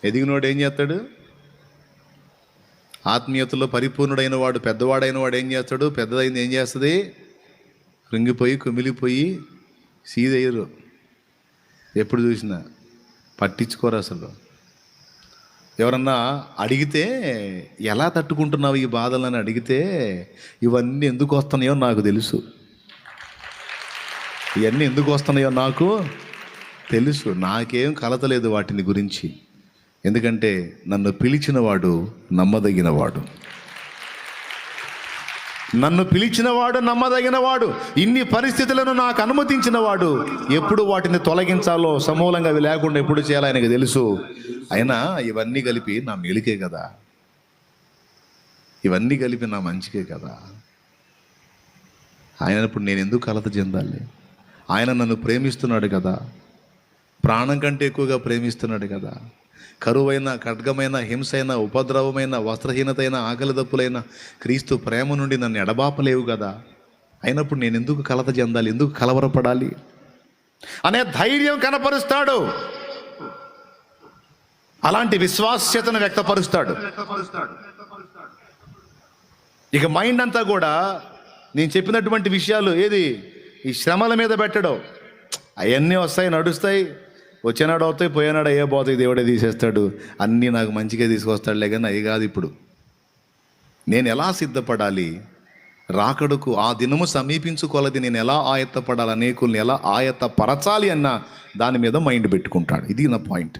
ఎదిగినవాడు ఏం చేస్తాడు? ఆత్మీయతలో పరిపూర్ణుడైన వాడు, పెద్దవాడైన వాడు ఏం చేస్తాడు? పెద్దదైంది ఏం చేస్తుంది? కృంగిపోయి కుమిలిపోయి సీదయ్యరు. ఎప్పుడు చూసినా పట్టించుకోరు అసలు. ఎవరన్నా అడిగితే ఎలా తట్టుకుంటున్నావు ఈ బాధలని అడిగితే, ఇవన్నీ ఎందుకు వస్తున్నాయో నాకు తెలుసు, ఇవన్నీ ఎందుకు వస్తున్నాయో నాకు తెలుసు. నాకేం కలతలేదు వాటిని గురించి. ఎందుకంటే నన్ను పిలిచినవాడు నమ్మదగినవాడు, నన్ను పిలిచినవాడు నమ్మదగినవాడు. ఇన్ని పరిస్థితులను నాకు అనుమతించినవాడు ఎప్పుడు వాటిని తొలగించాలో, సమూలంగా అవి లేకుండా ఎప్పుడు చేయాలో ఆయనకు తెలుసు. అయినా ఇవన్నీ కలిపి నా మేలుకే కదా, ఇవన్నీ కలిపి నా మంచికే కదా. ఆయనప్పుడు నేను ఎందుకు కలత చెందాలి? ఆయన నన్ను ప్రేమిస్తున్నాడు కదా, ప్రాణం కంటే ఎక్కువగా ప్రేమిస్తున్నాడు కదా. కరువైన, ఖడ్గమైన, హింసైన, ఉపద్రవమైన, వస్త్రహీనతైన, ఆకలి దప్పులైన క్రీస్తు ప్రేమ నుండి నన్ను ఎడబాపలేవు కదా. అయినప్పుడు నేను ఎందుకు కలత చెందాలి, ఎందుకు కలవరపడాలి అనే ధైర్యం కనపరుస్తాడు. అలాంటి విశ్వాస్యతను వ్యక్తపరుస్తాడు. ఇక మైండ్ అంతా కూడా నేను చెప్పినటువంటి విషయాలు ఏది ఈ శ్రమల మీద పెట్టడం. అవన్నీ వస్తాయి, నడుస్తాయి, వచ్చేనాడు అవుతాయి, పోయేనాడు అయ్యే పోతాయి, దేవుడే తీసేస్తాడు. అన్నీ నాకు మంచిగా తీసుకొస్తాడులే. కానీ అవి కాదు. ఇప్పుడు నేను ఎలా సిద్ధపడాలి రాకడకు, ఆ దినము సమీపించుకోలది నేను ఎలా ఆయత్తపడాలి, అనేకుల్ని ఎలా ఆయత్తపరచాలి అన్న దాని మీద మైండ్ పెట్టుకుంటాడు. ఇది నా పాయింట్.